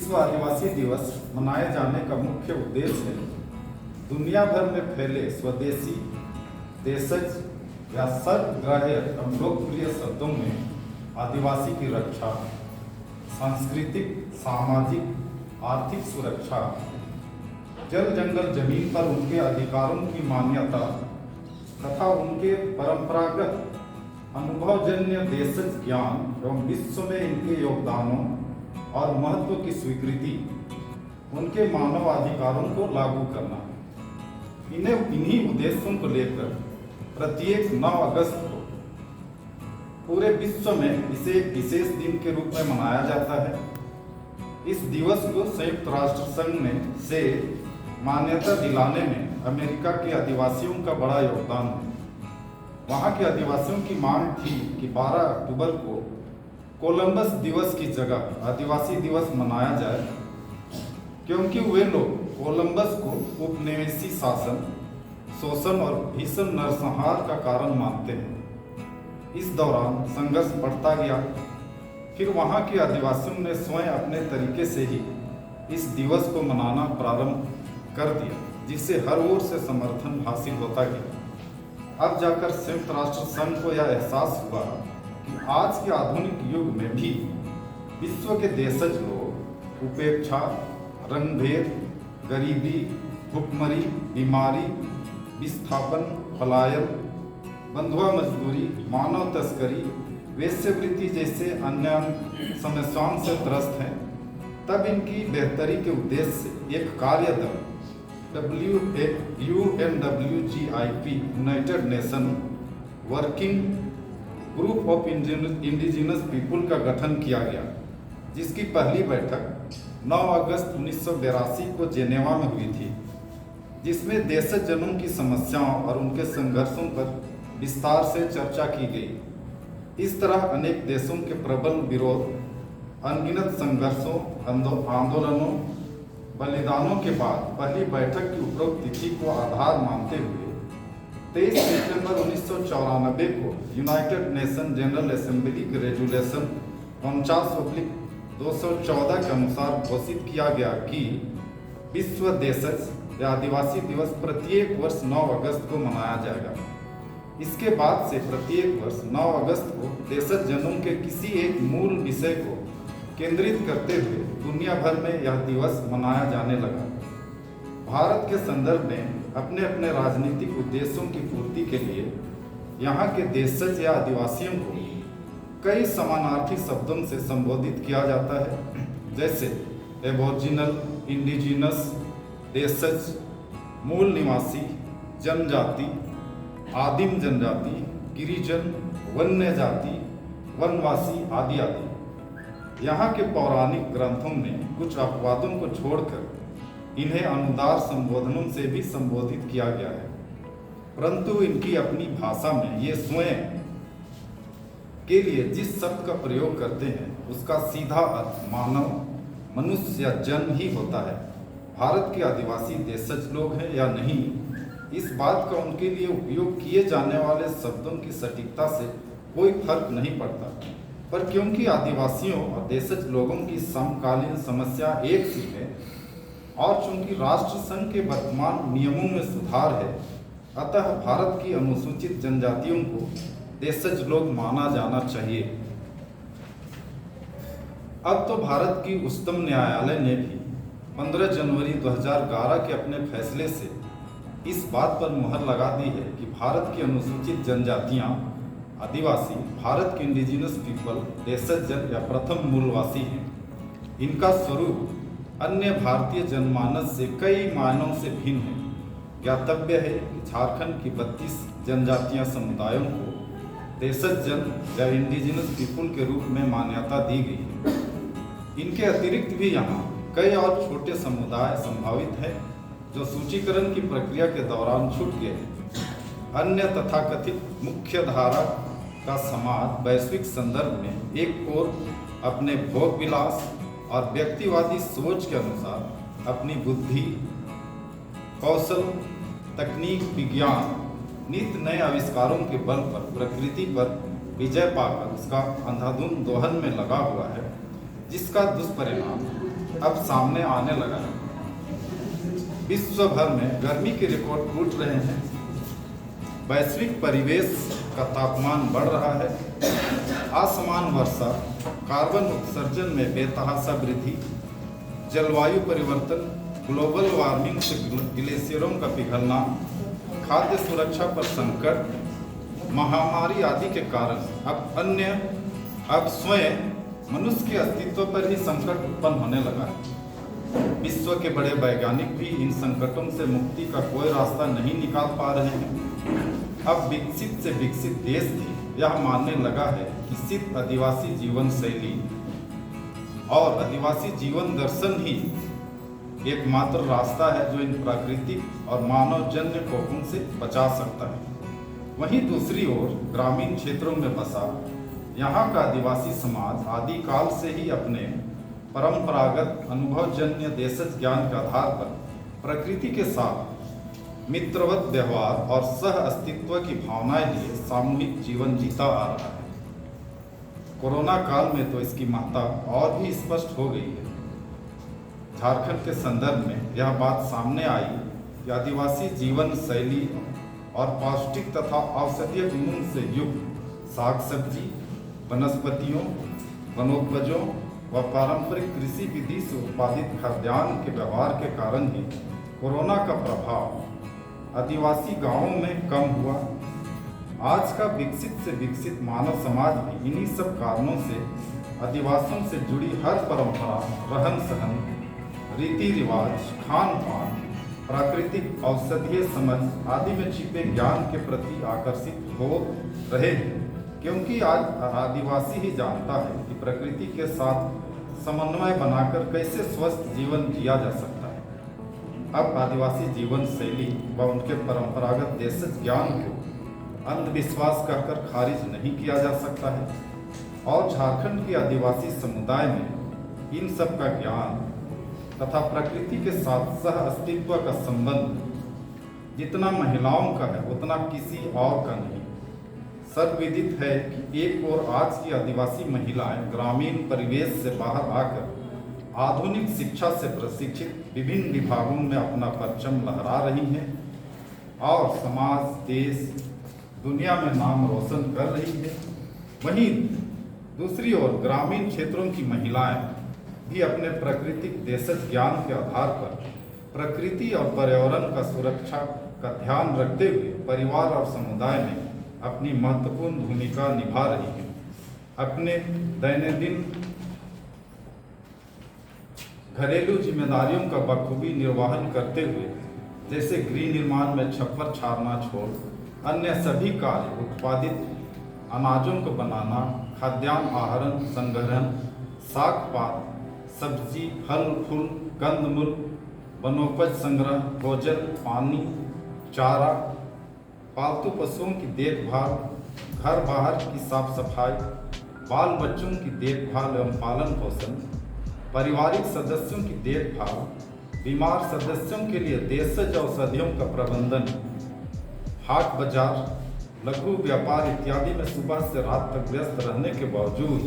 विश्व आदिवासी दिवस मनाए जाने का मुख्य उद्देश्य है दुनिया भर में फैले स्वदेशी, देशज या सर्वग्राह्य एवं लोकप्रिय शब्दों में आदिवासी की रक्षा, सांस्कृतिक, सामाजिक, आर्थिक सुरक्षा, जल जंगल जमीन पर उनके अधिकारों की मान्यता तथा उनके परंपरागत अनुभवजन्य देशज ज्ञान एवं विश्व में इनके योगदानों और महत्व की स्वीकृति, उनके मानवाधिकारों को लागू करना। इन्हीं उद्देश्यों को लेकर प्रत्येक 9 अगस्त को पूरे विश्व में इसे एक विशेष दिन के रूप में मनाया जाता है। इस दिवस को संयुक्त राष्ट्र संघ से मान्यता दिलाने में अमेरिका के आदिवासियों का बड़ा योगदान है। वहाँ के आदिवासियों की मांग थी कि 12 अक्टूबर को कोलंबस दिवस की जगह आदिवासी दिवस मनाया जाए, क्योंकि वे लोग कोलंबस को उपनिवेशी शासन, शोषण और भीषण नरसंहार का कारण मानते हैं। इस दौरान संघर्ष बढ़ता गया। फिर वहाँ के आदिवासियों ने स्वयं अपने तरीके से ही इस दिवस को मनाना प्रारंभ कर दिया, जिससे हर ओर से समर्थन हासिल होता गया। अब जाकर संयुक्त राष्ट्र संघ को यह एहसास हुआ कि आज के आधुनिक युग में भी विश्व के देशज लोग उपेक्षा, रंगभेद, गरीबी, भुखमरी, बीमारी, विस्थापन, पलायन, बंधुआ मजदूरी, मानव तस्करी, वेश्यावृत्ति जैसे अन्य समस्याओं से त्रस्त हैं। तब इनकी बेहतरी के उद्देश्य से एक कार्य दल UNWGIP United nation working group of indigenous people का गठन किया गया, जिसकी पहली बैठक 9 अगस्त 1982 को जेनेवा में हुई थी, जिसमें देशज जनों की समस्याओं और उनके संघर्षों पर विस्तार से चर्चा की गई। इस तरह अनेक देशों के प्रबल विरोध, अनगिनत संघर्षों, आंदोलनों, बलिदानों के बाद पहली बैठक की उपरोक्त तिथि को आधार मानते हुए 23 सितंबर 1994 को यूनाइटेड नेशन जनरल असेंबली के रेजुलेशन 49/214 के अनुसार घोषित किया गया कि विश्व देशज या आदिवासी दिवस प्रत्येक वर्ष 9 अगस्त को मनाया जाएगा। इसके बाद से प्रत्येक वर्ष 9 अगस्त को देशज जनों के किसी एक मूल विषय को केंद्रित करते हुए दुनिया भर में यह दिवस मनाया जाने लगा। भारत के संदर्भ में अपने अपने राजनीतिक उद्देश्यों की पूर्ति के लिए यहाँ के देशज या आदिवासियों को कई समानार्थी शब्दों से संबोधित किया जाता है, जैसे एबोरिजिनल, इंडिजिनस, देशज, मूल निवासी, जनजाति, आदिम जनजाति, गिरिजन, वन्य जाति, वनवासी आदि आदि। यहाँ के पौराणिक ग्रंथों में कुछ अपवादों को छोड़कर इन्हें अनुदार संबोधनों से भी संबोधित किया गया है, परंतु इनकी अपनी भाषा में ये स्वयं के लिए जिस शब्द का प्रयोग करते हैं उसका सीधा अर्थ मानव, मनुष्य या जन ही होता है। भारत के आदिवासी देशज लोग हैं या नहीं, इस बात का उनके लिए उपयोग किए जाने वाले शब्दों की सटीकता से कोई फर्क नहीं पड़ता, पर क्योंकि आदिवासियों और देशज लोगों की समकालीन समस्या एक सी है और चूंकि राष्ट्र संघ के वर्तमान नियमों में सुधार है, अतः भारत की अनुसूचित जनजातियों को देशज लोग माना जाना चाहिए। अब तो भारत की उच्चतम न्यायालय ने भी 15 जनवरी 2011 के अपने फैसले से इस बात पर मुहर लगा दी है कि भारत की अनुसूचित जनजातियां, आदिवासी भारत के इंडिजिनस पीपल, देशज जन या प्रथम मूलवासी हैं। इनका स्वरूप अन्य भारतीय जनमानस से कई मायनों से भिन्न है। ज्ञातव्य है कि झारखंड की 32 जनजातीय समुदायों को देशज जन या इंडिजिनस पीपल के रूप में मान्यता दी गई है। इनके अतिरिक्त भी यहाँ कई और छोटे समुदाय संभावित हैं जो सूचीकरण की प्रक्रिया के दौरान छूट गए हैं। अन्य तथाकथित मुख्य धारा का समाज वैश्विक संदर्भ में एक ओर अपने भोग विलास और व्यक्तिवादी सोच के अनुसार अपनी बुद्धि, कौशल, तकनीक, विज्ञान, नित्य नए आविष्कारों के बल पर प्रकृति पर विजय पाकर उसका अंधाधुंध दोहन में लगा हुआ है, जिसका दुष्परिणाम अब सामने आने लगा है। विश्व भर में गर्मी के रिकॉर्ड टूट रहे हैं, वैश्विक परिवेश का तापमान बढ़ रहा है, असमान वर्षा, कार्बन उत्सर्जन में बेतहाशा वृद्धि, जलवायु परिवर्तन, ग्लोबल वार्मिंग से ग्लेशियरों का पिघलना, खाद्य सुरक्षा पर संकट, महामारी आदि के कारण अब स्वयं मनुष्य के अस्तित्व पर ही संकट उत्पन्न होने लगा है। विश्व के बड़े वैज्ञानिक भी इन संकटों से मुक्ति का कोई रास्ता नहीं निकाल पा रहे हैं। अब विकसित से विकसित देश भी यह मानने लगा है कि सिर्फ आदिवासी जीवन शैली और आदिवासी जीवन दर्शन ही एकमात्र रास्ता है जो इन प्राकृतिक और मानवजन्य कोपों से बचा सकता है। वहीं दूसरी ओर ग्रामीण क्षेत्रों में बसा यहाँ का आदिवासी समाज आदिकाल से ही अपने परंपरागत अनुभवजन्य देशज ज्ञान के आधार पर प्रकृति के साथ मित्रवत व्यवहार और सह अस्तित्व की भावनाएं लिए सामूहिक जीवन जीता आ रहा है। कोरोना काल में तो इसकी महत्ता और भी स्पष्ट हो गई है। झारखंड के संदर्भ में यह बात सामने आई कि आदिवासी जीवन शैली और पौष्टिक तथा औषधीय गुणों से युक्त साग सब्जी, वनस्पतियों, वनोपजों व पारंपरिक कृषि विधि से उत्पादित खाद्यान्न के व्यवहार के कारण ही कोरोना का प्रभाव आदिवासी गांवों में कम हुआ। आज का विकसित से विकसित मानव समाज भी इन्हीं सब कारणों से आदिवासियों से जुड़ी हर परंपरा, रहन सहन, रीति रिवाज, खान पान, प्राकृतिक औषधीय समझ आदि में छिपे ज्ञान के प्रति आकर्षित हो रहे हैं, क्योंकि आज आदिवासी ही जानता है कि प्रकृति के साथ समन्वय बनाकर कैसे स्वस्थ जीवन जिया जा सकता है। अब आदिवासी जीवन शैली व उनके परंपरागत देशज ज्ञान को अंधविश्वास कहकर खारिज नहीं किया जा सकता है और झारखंड के आदिवासी समुदाय में इन सब का ज्ञान तथा प्रकृति के साथ सह अस्तित्व का संबंध जितना महिलाओं का है उतना किसी और का नहीं। सर्वविदित है कि एक ओर आज की आदिवासी महिलाएं ग्रामीण परिवेश से बाहर आकर आधुनिक शिक्षा से प्रशिक्षित विभिन्न विभागों में अपना परचम लहरा रही हैं और समाज, देश, दुनिया में नाम रोशन कर रही है। वहीं दूसरी ओर ग्रामीण क्षेत्रों की महिलाएं भी अपने प्राकृतिक देशज ज्ञान के आधार पर प्रकृति और पर्यावरण का सुरक्षा का ध्यान रखते हुए परिवार और समुदाय में अपनी महत्वपूर्ण भूमिका निभा रही है। अपने दैनंदिन घरेलू जिम्मेदारियों का बखूबी निर्वहन करते हुए जैसे गृह निर्माण में छप्पर छाड़ना छोड़ अन्य सभी कार्य, उत्पादित अनाजों को बनाना, खाद्यान्न आहरण संग्रहण, साग पात, सब्जी, फल फूल, कंदमूल, वनोपज संग्रह, भोजन, पानी, चारा, पालतू पशुओं की देखभाल, घर बाहर की साफ सफाई, बाल बच्चों की देखभाल एवं पालन पोषण, पारिवारिक सदस्यों की देखभाल, बीमार सदस्यों के लिए देशज औषधियों का प्रबंधन, हाट बाजार, लघु व्यापार इत्यादि में सुबह से रात तक व्यस्त रहने के बावजूद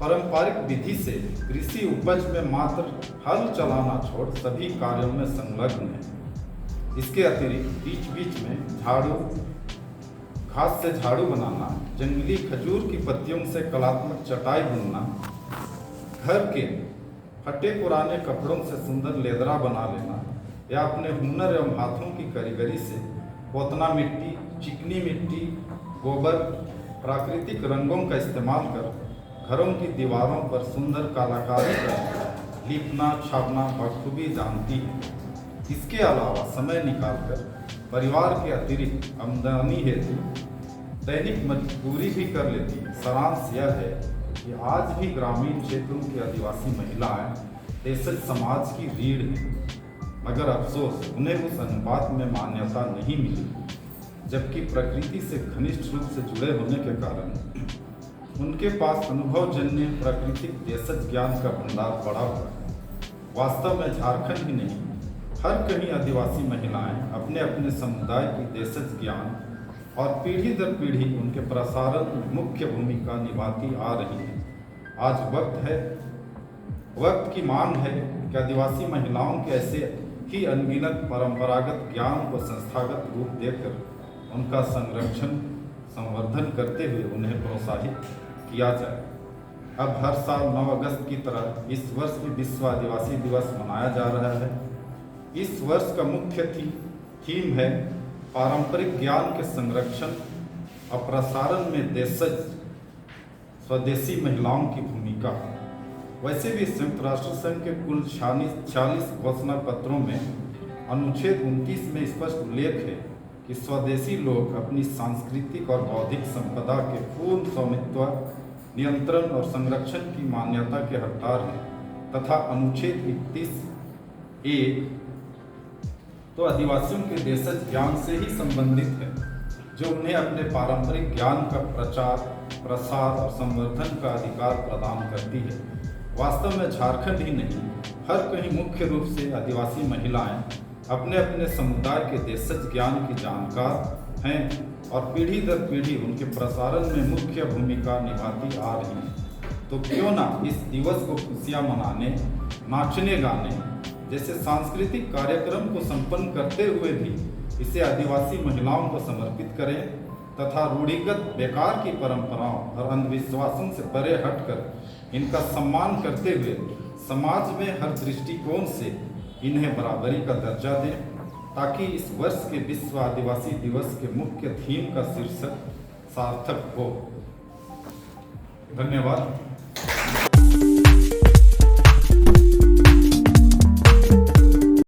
पारंपरिक विधि से कृषि उपज में मात्र हल चलाना छोड़ सभी कार्यों में संलग्न है। इसके अतिरिक्त बीच बीच में झाड़ू, घास से झाड़ू बनाना, जंगली खजूर की पत्तियों से कलात्मक चटाई बुनना, घर के फटे पुराने कपड़ों से सुंदर लेदरा बना लेना या अपने हुनर एवं हाथों की कारीगरी से पोतना मिट्टी, चिकनी मिट्टी, गोबर, प्राकृतिक रंगों का इस्तेमाल कर घरों की दीवारों पर सुंदर कलाकारी कर लिपना छापना बखूबी जानती है। इसके अलावा समय निकालकर परिवार के अतिरिक्त आमदनी हेतु दैनिक मजदूरी भी कर लेती है। सारांश यह है कि आज भी ग्रामीण क्षेत्रों की आदिवासी महिलाएं देशज समाज की रीढ़ हैं, मगर अफसोस उन्हें उस अनुपात में मान्यता नहीं मिली, जबकि प्रकृति से घनिष्ठ रूप से जुड़े होने के कारण उनके पास अनुभवजन्य प्राकृतिक देशज ज्ञान का भंडार पड़ा हुआ है। वास्तव में झारखंड ही नहीं, हर कहीं आदिवासी महिलाएं अपने अपने समुदाय की देशज ज्ञान और पीढ़ी दर पीढ़ी उनके प्रसारण में मुख्य भूमिका निभाती आ रही हैं। आज वक्त है वक्त की मांग है कि आदिवासी महिलाओं के ऐसे ही अनगिनत परंपरागत ज्ञान को संस्थागत रूप देकर उनका संरक्षण संवर्धन करते हुए उन्हें प्रोत्साहित किया जाए। अब हर साल 9 अगस्त की तरह इस वर्ष भी विश्व आदिवासी दिवस मनाया जा रहा है। इस वर्ष का मुख्य थीम है पारंपरिक ज्ञान के संरक्षण और प्रसारण में देशज स्वदेशी महिलाओं की भूमिका। वैसे भी संयुक्त राष्ट्र संघ के कुल 46 घोषणा पत्रों में अनुच्छेद 29 में स्पष्ट उल्लेख है कि स्वदेशी लोग अपनी सांस्कृतिक और बौद्धिक संपदा के पूर्ण स्वामित्व, नियंत्रण और संरक्षण की मान्यता के हकदार हैं तथा अनुच्छेद 31(1) तो आदिवासियों के देशज ज्ञान से ही संबंधित है, जो उन्हें अपने पारंपरिक ज्ञान का प्रचार, प्रसार और संवर्धन का अधिकार प्रदान करती है। वास्तव में झारखंड ही नहीं, हर कहीं मुख्य रूप से आदिवासी महिलाएं अपने अपने समुदाय के देशज ज्ञान की जानकार हैं और पीढ़ी दर पीढ़ी उनके प्रसारण में मुख्य भूमिका निभाती आ रही हैं। तो क्यों ना इस दिवस को खुशियाँ मनाने, नाचने गाने जैसे सांस्कृतिक कार्यक्रम को संपन्न करते हुए भी इसे आदिवासी महिलाओं को समर्पित करें तथा रूढ़िगत बेकार की परंपराओं और अंधविश्वासों से परे हटकर इनका सम्मान करते हुए समाज में हर दृष्टिकोण से इन्हें बराबरी का दर्जा दें, ताकि इस वर्ष के विश्व आदिवासी दिवस के मुख्य थीम का शीर्षक सार्थक हो। धन्यवाद।